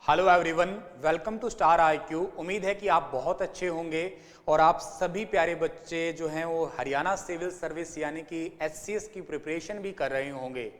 Hello everyone, welcome to Star IQ. उम्मीद है कि आप बहुत अच्छे होंगे और आप सभी प्यारे बच्चे जो हैं वो हरियाणा सिविल सर्विस यानी कि एचसीएस की प्रिपरेशन भी कर रहे होंगे।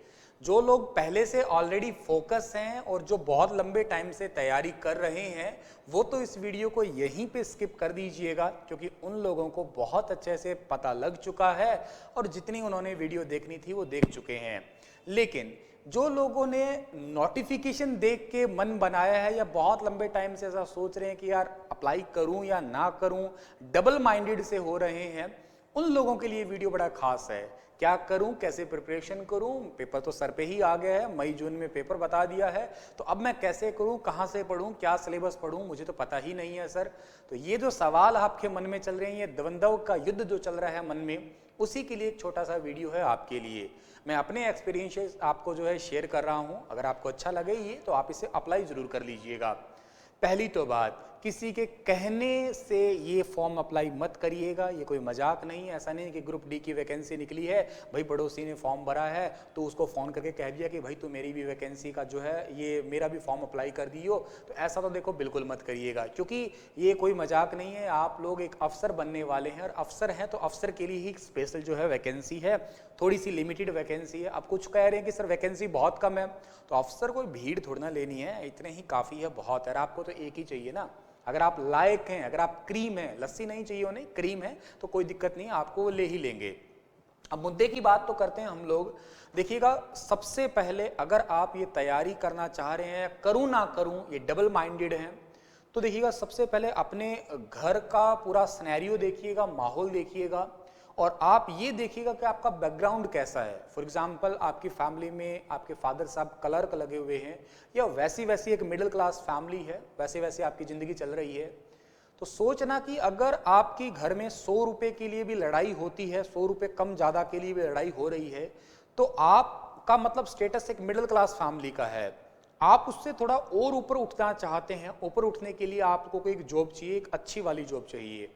जो लोग पहले से ऑलरेडी फोकस हैं और जो बहुत लंबे टाइम से तैयारी कर रहे हैं वो तो इस वीडियो को यहीं पे स्किप कर दीजिएगा, क्योंकि उन लोगों को बहुत अच्छे से पता लग चुका है और जितनी उन्होंने वीडियो देखनी थी वो देख चुके हैं। लेकिन जो लोगों ने नोटिफिकेशन देख के मन बनाया है या बहुत लंबे टाइम से ऐसा सोच रहे हैं कि यार अप्लाई करूं या ना करूं, डबल माइंडेड से हो रहे हैं, उन लोगों के लिए वीडियो बड़ा खास है। क्या करूं, कैसे प्रिपरेशन करूं, पेपर तो सर पे ही आ गया है, मई जून में पेपर बता दिया है, तो अब मैं कैसे करूं, कहां से पढ़ूं, क्या सिलेबस पढ़ूं, मुझे तो पता ही नहीं है सर। तो ये जो सवाल आपके मन में चल रहे हैं, ये द्वंद्व का युद्ध जो चल रहा है मन में, उसी के लिए एक छोटा सा वीडियो है आपके लिए। मैं अपने एक्सपीरियंसेस आपको जो है शेयर कर रहा हूं। अगर आपको अच्छा लगे ये तो आप इसे अप्लाई जरूर कर लीजिएगा। पहली तो बात, किसी के कहने से ये फॉर्म अप्लाई मत करिएगा, ये कोई मजाक नहीं है। ऐसा नहीं है कि ग्रुप डी की वैकेंसी निकली है, भाई पड़ोसी ने फॉर्म भरा है तो उसको फ़ोन करके कह दिया कि भाई तू मेरी भी वैकेंसी का जो है ये मेरा भी फॉर्म अप्लाई कर दियो। तो ऐसा तो देखो बिल्कुल मत करिएगा, क्योंकि ये कोई मजाक नहीं है। आप लोग एक अफसर बनने वाले हैं और अफसर हैं तो अफसर के लिए ही स्पेशल जो है वैकेंसी है, थोड़ी सी लिमिटेड वैकेंसी है। अब कुछ कह रहे हैं कि सर वैकेंसी बहुत कम है, तो अफसर कोई भीड़ थोड़ी ना लेनी है, इतने ही काफ़ी है, बहुत है। आपको तो एक ही चाहिए ना। अगर आप लायक हैं, अगर आप क्रीम हैं, लस्सी नहीं चाहिए उन्हें, क्रीम है तो कोई दिक्कत नहीं, आपको वो ले ही लेंगे। अब मुद्दे की बात तो करते हैं हम लोग। देखिएगा, सबसे पहले अगर आप ये तैयारी करना चाह रहे हैं, करूं ना करूं, ये डबल माइंडेड हैं, तो देखिएगा सबसे पहले अपने घर का पूरा सिनेरियो देखिएगा, माहौल देखिएगा और आप ये देखिएगा कि आपका बैकग्राउंड कैसा है। फॉर एग्जांपल, आपकी फैमिली में आपके फादर साहब क्लर्क लगे हुए हैं या वैसी वैसी एक मिडिल क्लास फैमिली है, वैसे वैसे आपकी ज़िंदगी चल रही है, तो सोचना कि अगर आपकी घर में 100 रुपये के लिए भी लड़ाई होती है, 100 रुपये कम ज़्यादा के लिए भी लड़ाई हो रही है, तो आपका मतलब स्टेटस एक मिडिल क्लास फैमिली का है। आप उससे थोड़ा और ऊपर उठना चाहते हैं। ऊपर उठने के लिए आपको कोई एक जॉब चाहिए, एक अच्छी वाली जॉब चाहिए।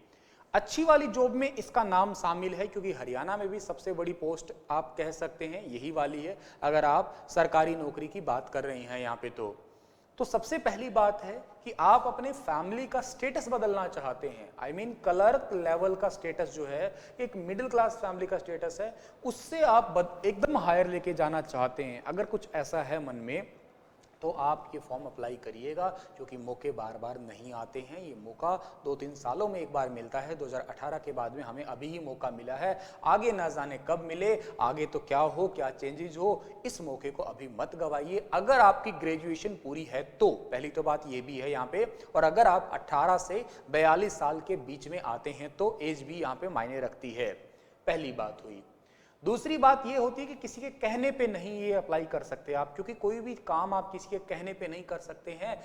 अच्छी वाली जॉब में इसका नाम शामिल है, क्योंकि हरियाणा में भी सबसे बड़ी पोस्ट आप कह सकते हैं यही वाली है, अगर आप सरकारी नौकरी की बात कर रहे हैं यहाँ पे। तो सबसे पहली बात है कि आप अपने फैमिली का स्टेटस बदलना चाहते हैं। आई मीन क्लर्क लेवल का स्टेटस जो है, एक मिडिल क्लास फैमिली का स्टेटस है, उससे आप एकदम हायर लेके जाना चाहते हैं। अगर कुछ ऐसा है मन में तो आप ये फॉर्म अप्लाई करिएगा, क्योंकि मौके बार बार नहीं आते हैं। ये मौका 2-3 सालों में एक बार मिलता है। 2018 के बाद में हमें अभी ही मौका मिला है, आगे ना जाने कब मिले, आगे तो क्या हो, क्या चेंजेस हो, इस मौके को अभी मत गवाइए। अगर आपकी ग्रेजुएशन पूरी है तो पहली तो बात ये भी है यहाँ पे, और अगर आप 18 से 42 साल के बीच में आते हैं तो एज भी यहाँ पे मायने रखती है। पहली बात हुई। दूसरी बात ये होती है कि किसी के कहने पे नहीं ये अप्लाई कर सकते आप, क्योंकि कोई भी काम आप किसी के कहने पे नहीं कर सकते हैं।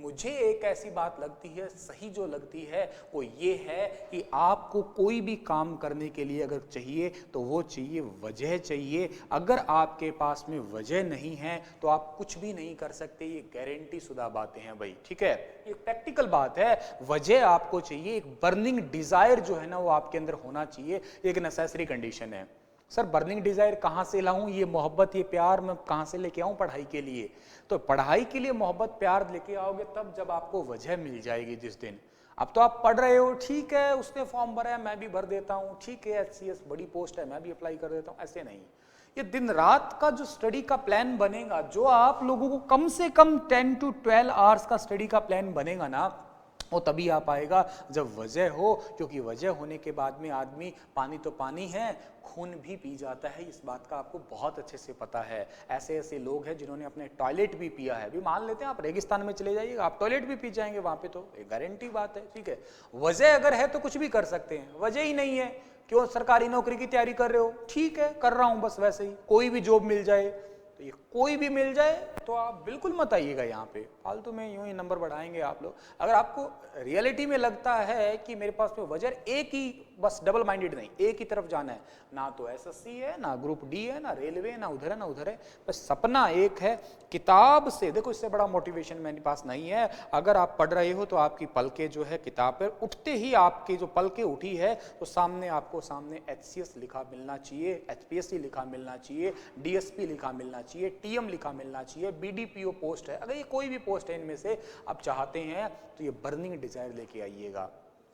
मुझे एक ऐसी बात लगती है, सही जो लगती है वो ये है कि आपको कोई भी काम करने के लिए अगर चाहिए तो वो चाहिए वजह चाहिए। अगर आपके पास में वजह नहीं है तो आप कुछ भी नहीं कर सकते। ये गारंटी शुदा बातें हैं भाई, ठीक है, ये प्रैक्टिकल बात है। वजह आपको चाहिए, एक बर्निंग डिजायर जो है ना वो आपके अंदर होना चाहिए, एक नेसेसरी कंडीशन है। सर बर्निंग डिजायर कहाँ से लाऊं, ये मोहब्बत ये प्यार मैं कहाँ से लेके आऊं पढ़ाई के लिए? तो पढ़ाई के लिए मोहब्बत प्यार लेके आओगे तब जब आपको वजह मिल जाएगी जिस दिन। अब तो आप पढ़ रहे हो, ठीक है, उसने फॉर्म भरा है मैं भी भर देता हूँ, ठीक है, एचसीएस बड़ी पोस्ट है मैं भी अप्लाई कर देता हूँ, ऐसे नहीं। ये दिन रात का जो स्टडी का प्लान बनेगा, जो आप लोगों को कम से कम 10 to 12 आवर्स का स्टडी का प्लान बनेगा ना, वो तभी आ पाएगा जब वजह हो। क्योंकि वजह होने के बाद में आदमी, पानी तो पानी है, खून भी पी जाता है, इस बात का आपको बहुत अच्छे से पता है। ऐसे ऐसे लोग हैं जिन्होंने अपने टॉयलेट भी पिया है। अभी मान लेते हैं आप रेगिस्तान में चले जाइएगा, आप टॉयलेट भी पी जाएंगे वहां पे, तो एक गारंटी बात है, ठीक है। वजह अगर है तो कुछ भी कर सकते हैं, वजह ही नहीं है, क्यों सरकारी नौकरी की तैयारी कर रहे हो, ठीक है कर रहा हूं बस वैसे ही, कोई भी जॉब मिल जाए, तो ये कोई भी मिल जाए तो आप बिल्कुल मत आइएगा यहाँ पे, फालतू में यूं ही नंबर बढ़ाएंगे आप लोग। अगर आपको रियलिटी में लगता है कि मेरे पास में वजह एक ही, बस डबल माइंडेड नहीं, एक ही तरफ जाना है, ना तो एसएससी है, ना ग्रुप डी है, ना रेलवे, ना उधर है ना उधर है, बस सपना एक है, किताब से देखो, इससे बड़ा मोटिवेशन मेरे पास नहीं है। अगर आप पढ़ रहे हो तो आपकी पलके जो है किताब पर उठते ही, आपकी जो पलके उठी है तो सामने आपको सामने एचसीएस लिखा मिलना चाहिए, एचपीएससी लिखा मिलना चाहिए, डीएसपी लिखा मिलना चाहिए, टीएम लिखा मिलना चाहिए, बीडीपीओ पोस्ट है, अगर ये कोई भी पोस्ट है इनमें से आप चाहते हैं तो ये बर्निंग डिजायर लेके आइएगा।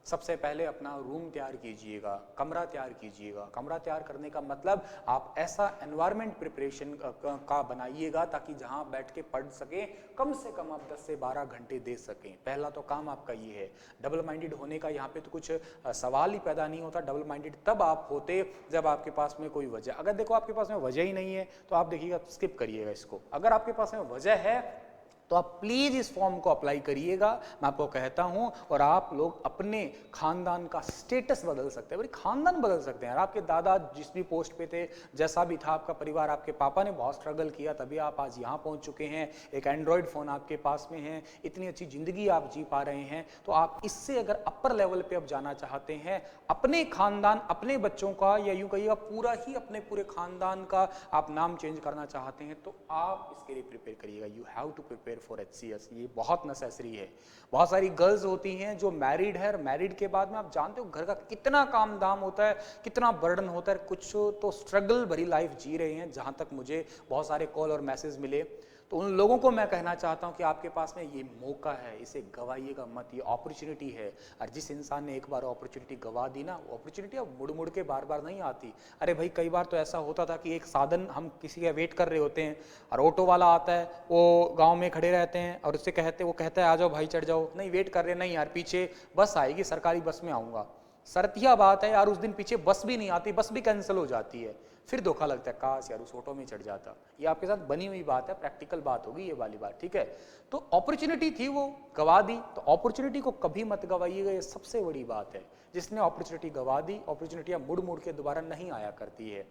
सबसे पहले अपना रूम तैयार कीजिएगा, कमरा तैयार कीजिएगा। कमरा तैयार करने का मतलब आप ऐसा एनवायरनमेंट प्रिपरेशन का बनाइएगा ताकि जहां बैठ के पढ़ सकें, कम से कम आप 10 से 12 घंटे दे सकें। पहला तो काम आपका ये है। डबल माइंडेड होने का यहाँ पे तो कुछ सवाल ही पैदा नहीं होता। डबल माइंडेड तब आप होते जब आपके पास में कोई वजह, अगर देखो आपके पास में वजह ही नहीं है तो आप देखिएगा, स्किप करिएगा इसको। अगर आपके पास में वजह है तो आप प्लीज इस फॉर्म को अप्लाई करिएगा, मैं आपको कहता हूं। और आप लोग अपने खानदान का स्टेटस बदल सकते हैं, खानदान बदल सकते हैं। आपके दादा जिस भी पोस्ट पे थे, जैसा भी था आपका परिवार, आपके पापा ने बहुत स्ट्रगल किया तभी आप आज यहां पहुंच चुके हैं। एक एंड्रॉयड फोन आपके पास में है, इतनी अच्छी जिंदगी आप जी पा रहे हैं। तो आप इससे अगर अपर लेवल पे अब जाना चाहते हैं, अपने खानदान, अपने बच्चों का, या यूं कहिएगा पूरा ही अपने पूरे खानदान का आप नाम चेंज करना चाहते हैं, तो आप इसके लिए प्रिपेयर करिएगा। You have to prepare for HCS। ये बहुत नेसेसरी है। बहुत सारी गर्ल्स होती हैं जो मैरिड है, और मैरिड के बाद में आप जानते हो घर का कितना काम दाम होता है, कितना बर्डन होता है। कुछ तो स्ट्रगल भरी लाइफ जी रहे हैं, जहां तक मुझे बहुत सारे कॉल और मैसेज मिले। तो उन लोगों को मैं कहना चाहता हूं कि आपके पास में ये मौका है, इसे गवाइएगा मत। ये अपॉर्चुनिटी है, और जिस इंसान ने एक बार अपॉर्चुनिटी गवा दी ना, अपॉर्चुनिटी अब मुड़ मुड़ के बार बार नहीं आती। अरे भाई, कई बार तो ऐसा होता था कि एक साधन, हम किसी का वेट कर रहे होते हैं और ऑटो वाला आता है, वो गांव में खड़े रहते हैं और उससे वो कहता है आ जाओ भाई चढ़ जाओ। नहीं, वेट कर रहे, नहीं यार पीछे बस आएगी, सरकारी बस में आऊंगा। सरतिया बात है यार, उस दिन पीछे बस भी नहीं आती, बस भी कैंसिल हो जाती है। फिर धोखा लगता है, काश यार उस ऑटो में चढ़ जाता। ये आपके साथ बनी हुई बात है, प्रैक्टिकल बात होगी ये वाली बात, ठीक है। तो अपॉर्चुनिटी थी, वो गवा दी। तो अपॉर्चुनिटी को कभी मत गवाइएगा, ये सबसे बड़ी बात है। जिसने अपॉर्चुनिटी गवा दी, अपॉर्चुनिटियां मुड़ मुड़ के दोबारा नहीं आया करती है।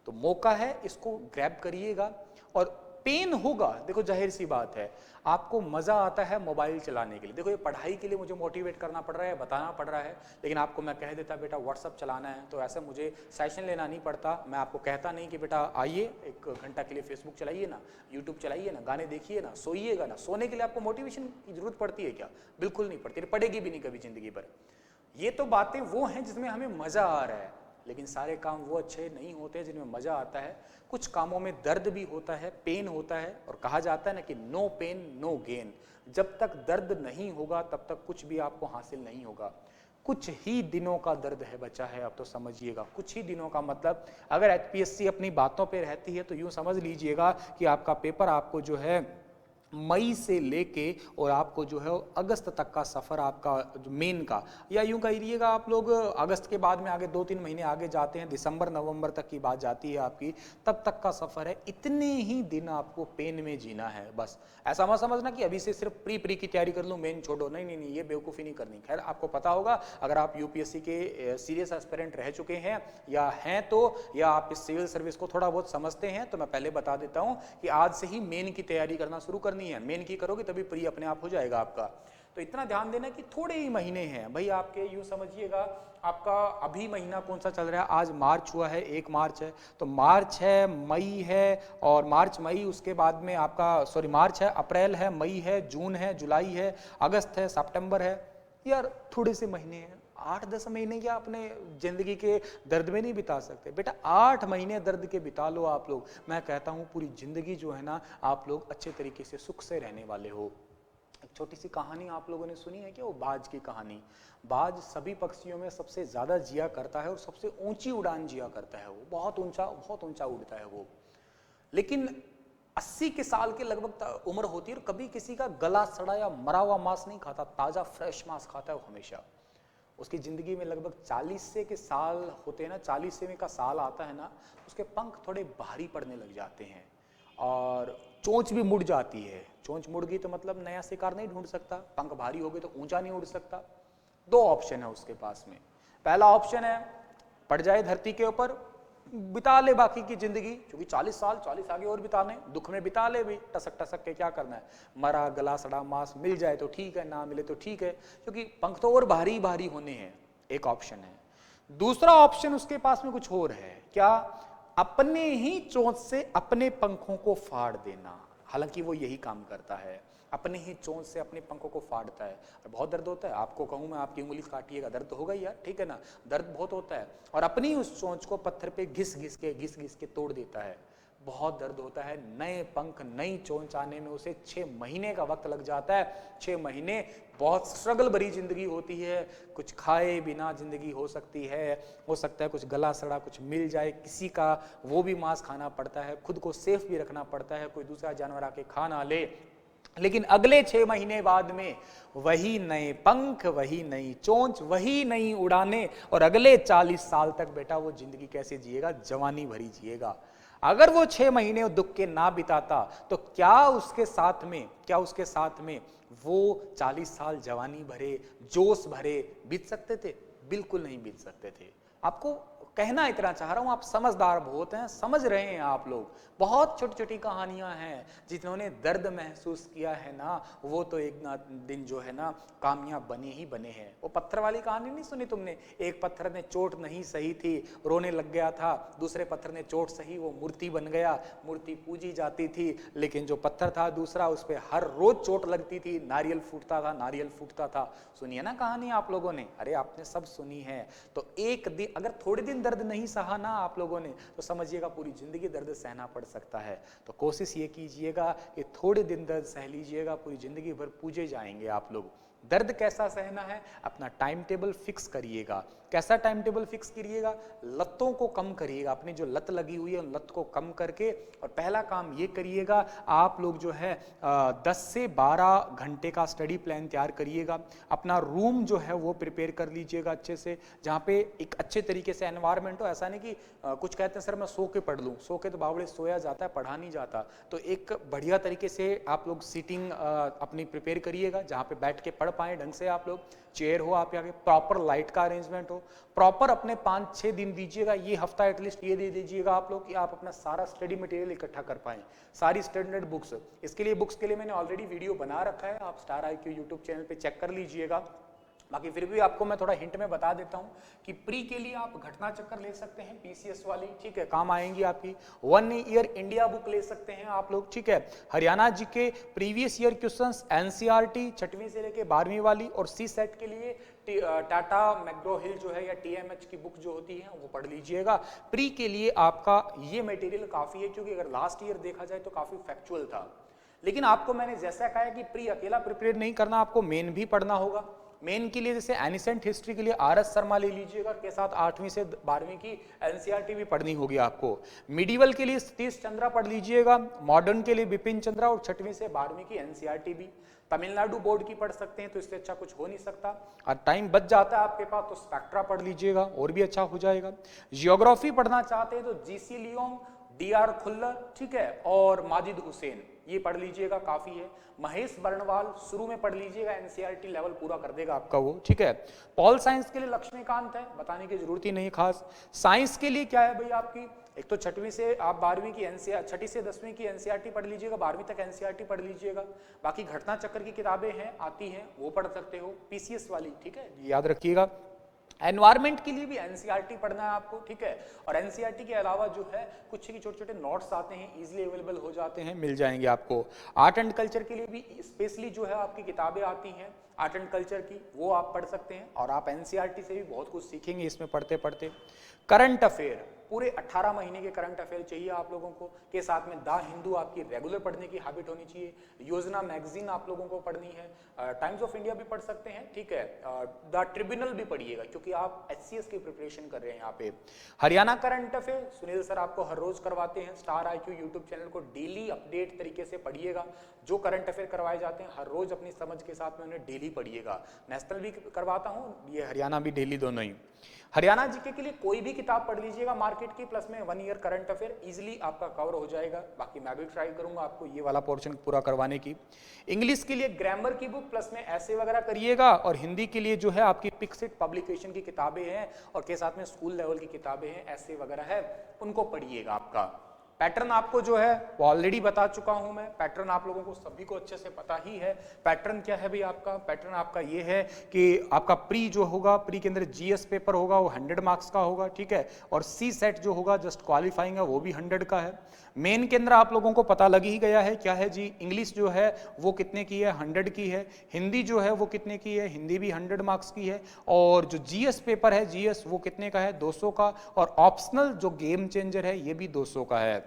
तो मौका है, इसको ग्रैब करिएगा। और पेन होगा, देखो जाहिर सी बात है, आपको मजा आता है मोबाइल चलाने के लिए। देखो ये पढ़ाई के लिए मुझे मोटिवेट करना पड़ रहा है, बताना पड़ रहा है, लेकिन आपको मैं कह देता बेटा व्हाट्सअप चलाना है तो ऐसा मुझे सेशन लेना नहीं पड़ता। मैं आपको कहता नहीं कि बेटा आइए 1 घंटा के लिए फेसबुक चलाइए ना, यूट्यूब चलाइए ना, गाने देखिए ना, सोइएगा ना। सोने के लिए आपको मोटिवेशन की जरूरत पड़ती है क्या? बिल्कुल नहीं पड़ती, पड़ेगी भी नहीं कभी जिंदगी भर। ये तो बातें वो हैं जिसमें हमें मजा आ रहा है, लेकिन सारे काम वो अच्छे नहीं होते जिनमें मजा आता है। कुछ कामों में दर्द भी होता है, पेन होता है, और कहा जाता है ना कि नो पेन नो गेन। जब तक दर्द नहीं होगा तब तक कुछ भी आपको हासिल नहीं होगा। कुछ ही दिनों का दर्द है बचा है, अब तो समझिएगा। कुछ ही दिनों का मतलब, अगर HPSC अपनी बातों पे रहती है तो यूं समझ लीजिएगा कि आपका पेपर आपको जो है मई से लेके और आपको जो है अगस्त तक का सफर आपका जो मेन का, या यूं कहिएगा आप लोग अगस्त के बाद में आगे 2-3 महीने आगे जाते हैं, दिसंबर नवंबर तक की बात जाती है आपकी, तब तक का सफर है। इतने ही दिन आपको पेन में जीना है बस। ऐसा मत समझना कि अभी से सिर्फ प्री की तैयारी कर लूं, मेन छोड़ो, नहीं नहीं नहीं, ये बेवकूफ़ी नहीं करनी। खैर आपको पता होगा, अगर आप UPSC के सीरियस एस्पिरेंट रह चुके हैं या हैं तो, या आप इस सिविल सर्विस को थोड़ा बहुत समझते हैं, तो मैं पहले बता देता हूं कि आज से ही मेन की तैयारी करना शुरू करनी है। मेन की करोगे तभी प्री अपने आप हो जाएगा आपका। तो इतना ध्यान देना कि थोड़े ही महीने हैं भाई आपके, यूं समझिएगा आपका अभी महीना कौन सा चल रहा है, आज मार्च हुआ है, 1 मार्च है, तो मार्च है, मई है, और मार्च मई, उसके बाद में आपका मार्च है, अप्रैल है, मई है, जून है, जुलाई है, अगस्त है, सितंबर है। यार थोड़े से महीने हैं, 8-10 महीने क्या अपने जिंदगी के दर्द में नहीं बिता सकते बेटा? 8 महीने दर्द के बिता लो आप लोग। मैं कहता हूं पूरी जिंदगी जो है ना, आप लोग अच्छे तरीके से सुख से रहने वाले हो। एक छोटी सी कहानी आप लोगों ने सुनी है क्या, वो बाज की कहानी? बाज सभी पक्षियों में सबसे ज्यादा जिया करता है और सबसे ऊंची उड़ान जिया करता है। वो बहुत ऊंचा उड़ता है वो। लेकिन 80 के साल के लगभग उम्र होती है, और कभी किसी का गला सड़ा या मरा हुआ मांस नहीं खाता, ताजा फ्रेश मांस खाता है वो हमेशा। उसकी जिंदगी में लगभग 40 से के साल होते हैं ना, 40 से का साल आता है ना, उसके पंख थोड़े भारी पड़ने लग जाते हैं और चोंच भी मुड़ जाती है। चोंच मुड़ गई तो मतलब नया शिकार नहीं ढूंढ सकता, पंख भारी हो गए तो ऊंचा नहीं उड़ सकता। 2 ऑप्शन है उसके पास में। पहला ऑप्शन है पड़ जाए धरती के ऊपर, बिता ले बाकी की जिंदगी, क्योंकि 40 साल 40 आगे और बिताने, दुख में बिता ले भी, टसक टसक के क्या करना है। मरा गला सड़ा मांस मिल जाए तो ठीक है, ना मिले तो ठीक है, क्योंकि पंख तो और भारी भारी होने हैं। एक ऑप्शन है। दूसरा ऑप्शन उसके पास में कुछ और है, क्या? अपने ही चोंच से अपने पंखों को फाड़ देना। हालांकि वो यही काम करता है, अपने ही चोंच से अपने पंखों को फाड़ता है। और बहुत दर्द होता है, आपको कहूं मैं, आपकी उंगली काटिएगा, दर्द होगा ही यार, ठीक है ना, दर्द बहुत होता है। और अपनी उस चोंच को पत्थर पे घिस घिस के तोड़ देता है। बहुत दर्द होता है। नए पंख, नई चोंच आने में उसे 6 महीने का वक्त लग जाता है। 6 महीने बहुत स्ट्रगल भरी जिंदगी होती है। कुछ खाए बिना जिंदगी हो सकती है, हो सकता है कुछ गला सड़ा कुछ मिल जाए किसी का, वो भी मांस खाना पड़ता है, खुद को सेफ भी रखना पड़ता है, कोई दूसरा जानवर आके खा ना ले। लेकिन अगले 6 महीने बाद में वही नए पंख, वही नई चोंच, वही नई उड़ाने, और अगले 40 साल तक बेटा वो जिंदगी कैसे जिएगा? जवानी भरी जिएगा। अगर वो 6 महीने दुख के ना बिताता तो क्या उसके साथ में वो 40 साल जवानी भरे, जोश भरे बीत सकते थे? बिल्कुल नहीं बीत सकते थे। आपको कहना इतना चाह रहा हूं, आप समझदार बहुत हैं, समझ रहे हैं आप लोग। बहुत छोटी छोटी कहानियां हैं, जिन्होंने दर्द महसूस किया है ना, वो तो एक ना दिन जो है ना कामयाब बने ही बने हैं। वो पत्थर वाली कहानी नहीं सुनी तुमने? एक पत्थर ने चोट नहीं सही थी, रोने लग गया था, दूसरे पत्थर ने चोट सही, वो मूर्ति बन गया, मूर्ति पूजी जाती थी। लेकिन जो पत्थर था दूसरा, उस पर हर रोज चोट लगती थी, नारियल फूटता था। सुनिए ना कहानी आप लोगों ने, अरे आपने सब सुनी है। तो एक दिन अगर थोड़े दिन दर्द नहीं सहा ना आप लोगों ने, तो समझिएगा पूरी जिंदगी दर्द सहना पड़ सकता है। तो कोशिश ये कीजिएगा कि थोड़े दिन दर्द सह लीजिएगा, पूरी जिंदगी भर पूजे जाएंगे आप लोग। दर्द कैसा सहना है, अपना टाइम टेबल फिक्स करिएगा। कैसा टाइम टेबल फिक्स करिएगा? लतों को कम करिएगा, अपनी जो लत लगी हुई है उन लत को कम करके। और पहला काम ये करिएगा, आप लोग जो है 10 से 12 घंटे का स्टडी प्लान तैयार करिएगा। अपना रूम जो है वो प्रिपेयर कर लीजिएगा अच्छे से, जहाँ पे एक अच्छे तरीके से एनवायरनमेंट हो। ऐसा नहीं कि कुछ कहते हैं सर मैं सो के पढ़ लूँ, सो के तो बावड़े सोया जाता है, पढ़ा नहीं जाता। तो एक बढ़िया तरीके से आप लोग सीटिंग अपनी प्रिपेयर करिएगा, जहाँ पे बैठ के पढ़ पाए ढंग से आप लोग। चेयर हो आपके आगे, प्रॉपर लाइट का अरेंजमेंट हो, प्रॉपर अपने 5-6 दिन दीजिएगा, ये हफ्ता एटलीस्ट ये दे दीजिएगा आप लोग कि आप अपना सारा स्टडी मटेरियल इकट्ठा कर पाएं, सारी स्टैंडर्ड बुक्स। इसके लिए बुक्स के लिए मैंने ऑलरेडी वीडियो बना रखा है, आप स्टार IQ यूट्यूब चैनल पे चेक कर लीजिएगा। बाकी फिर भी आपको मैं थोड़ा हिंट में बता देता हूं कि प्री के लिए आप घटना चक्कर ले सकते हैं, PCS वाली, ठीक है, काम आएंगी आपकी। 1 ईयर इंडिया बुक ले सकते हैं आप लोग, ठीक है। हरियाणा जी के प्रीवियस ईयर क्वेश्चंस NCERT 6वीं से लेके 12वीं वाली, और CSET के लिए टाटा मैकग्रो हिल जो है या TMH की बुक जो होती है वो पढ़ लीजिएगा। प्री के लिए आपका ये मटेरियल काफी है, क्योंकि अगर लास्ट ईयर देखा जाए तो काफी फैक्चुअल था। लेकिन आपको मैंने जैसा कहा है कि प्री अकेला प्रिपेयर नहीं करना, आपको मेन भी पढ़ना होगा। मेन के लिए जैसे एनिसेंट हिस्ट्री के लिए RS शर्मा ले लीजिएगा, के साथ 8वीं से 12वीं की NCERT भी पढ़नी होगी आपको। मिडिवल के लिए सतीश चंद्रा पढ़ लीजिएगा, मॉडर्न के लिए बिपिन चंद्रा, और 6वीं से 12वीं की NCERT भी। तमिलनाडु बोर्ड की पढ़ सकते हैं, तो इससे अच्छा कुछ हो नहीं सकता। और टाइम बच जाता है आपके पास तो स्पेक्ट्रा पढ़ लीजिएगा, और भी अच्छा हो जाएगा। जियोग्राफी पढ़ना चाहते हैं तो GC लियोंग, DR खुल्लर, ठीक है, और माजिद हुसैन, ये पढ़ लीजिएगा, काफी है। महेश बर्णवाल शुरू में पढ़ लीजिएगा, NCERT लेवल पूरा कर देगा आपका वो, ठीक है। पॉल साइंस के लिए लक्ष्मीकांत है, बताने की जरूरत ही नहीं खास। साइंस के लिए क्या है भाई आपकी, एक तो 6वीं से आप 12वीं की NCERT, 6ठी से 10वीं की NCERT पढ़ लीजिएगा, 12वीं तक NCERT पढ़ लीजिएगा। बाकी घटना चक्कर की किताबें हैं, आती हैं, वो पढ़ सकते हो, PCS वाली, ठीक है, याद रखिएगा। एनवायरमेंट के लिए भी NCERT पढ़ना है आपको, ठीक है। और NCERT के अलावा जो है कुछ ही छोटे छोटे नोट्स आते हैं, इजीली अवेलेबल हो जाते हैं, मिल जाएंगे आपको। आर्ट एंड कल्चर के लिए भी स्पेशली जो है आपकी किताबें आती हैं आर्ट एंड कल्चर की, वो आप पढ़ सकते हैं। और आप NCERT से भी बहुत कुछ सीखेंगे इसमें पढ़ते पढ़ते। करंट अफेयर, पूरे 18 महीने के करंट अफेयर चाहिए आप लोगों को, के साथ में द हिंदू आपकी रेगुलर पढ़ने की हैबिट होनी चाहिए। योजना मैगजीन आप लोगों को पढ़नी है, टाइम्स ऑफ इंडिया भी पढ़ सकते हैं, ठीक है। द ट्रिब्यूनल भी पढ़िएगा, क्योंकि आप HCS की प्रिपरेशन कर रहे हैं यहाँ पे। Haryana current affair Sunil sir आपको हर रोज करवाते हैं, स्टार IQ यूट्यूब चैनल को डेली अपडेट तरीके से पढ़िएगा। जो करंट अफेयर करवाए जाते हैं हर रोज अपनी समझ के साथ में उन्हें डेली पढ़िएगा। नेशनल भी करवाता हूँ, ये हरियाणा भी डेली, दोनों ही। हरियाणा जीके के लिए कोई भी किताब पढ़ लीजिएगा मार्केट की, प्लस में 1 ईयर करंट अफेयर इजीली आपका कवर हो जाएगा। बाकी मैं भी ट्राई करूंगा आपको ये वाला पोर्शन पूरा करवाने की। इंग्लिश के लिए ग्रामर की बुक, प्लस में ऐसे वगैरह करिएगा। और हिंदी के लिए जो है आपकी पिक्सिट पब्लिकेशन की किताबें हैं, और के साथ में स्कूल लेवल की किताबें हैं, ऐसे वगैरह है, उनको पढ़िएगा। आपका पैटर्न आपको जो है वो ऑलरेडी बता चुका हूं मैं, पैटर्न आप लोगों को सभी को अच्छे से पता ही है। पैटर्न क्या है भाई आपका, पैटर्न आपका ये है कि आपका प्री जो होगा, प्री के अंदर GS पेपर होगा, वो 100 मार्क्स का होगा, ठीक है। और CSET जो होगा जस्ट क्वालिफाइंग है, वो भी 100 का है। मेन के अंदर आप लोगों को पता लग ही गया है क्या है जी, इंग्लिश जो है वो कितने की है, 100 की है। हिंदी जो है वो कितने की है, हिंदी भी 100 मार्क्स की है। और जो GS पेपर है, GS वो कितने का है, 200 का। और ऑप्शनल जो गेम चेंजर है ये भी 200 का है।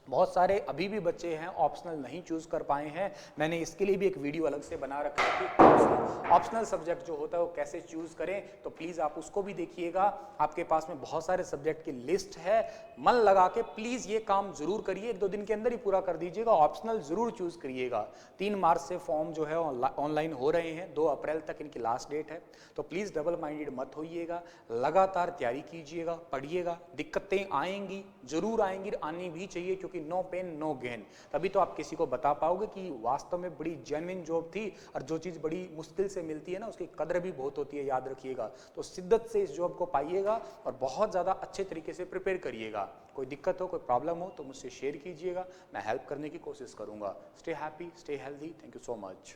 बहुत सारे अभी भी बच्चे हैं ऑप्शनल नहीं चूज़ कर पाए हैं। मैंने इसके लिए भी एक वीडियो अलग से बना रखा है कि ऑप्शनल सब्जेक्ट जो होता है वो कैसे चूज़ करें, तो प्लीज़ आप उसको भी देखिएगा। आपके पास में बहुत सारे सब्जेक्ट की लिस्ट है, मन लगा के प्लीज़ ये काम जरूर करिए, 1-2 दिन के अंदर ही पूरा कर दीजिएगा। ऑप्शनल जरूर चूज़ करिएगा। 3 मार्च से फॉर्म जो है ऑनलाइन हो रहे हैं, 2 अप्रैल तक इनकी लास्ट डेट है। तो प्लीज़ डबल माइंडेड मत होइएगा, लगातार तैयारी कीजिएगा, पढ़िएगा। दिक्कतें आएंगी, जरूर आएंगी, आनी भी चाहिए, क्योंकि नो पेन नो गेन। तभी तो आप किसी को बता पाओगे कि वास्तव में बड़ी जेन्युइन जॉब थी, और जो चीज़ बड़ी मुश्किल से मिलती है ना उसकी कदर भी बहुत होती है, याद रखिएगा। तो शिद्दत से इस जॉब को पाइएगा और बहुत ज़्यादा अच्छे तरीके से प्रिपेयर करिएगा। कोई दिक्कत हो, कोई प्रॉब्लम हो तो मुझसे शेयर कीजिएगा, मैं हेल्प करने की कोशिश करूँगा। Stay happy, stay healthy, thank you so much.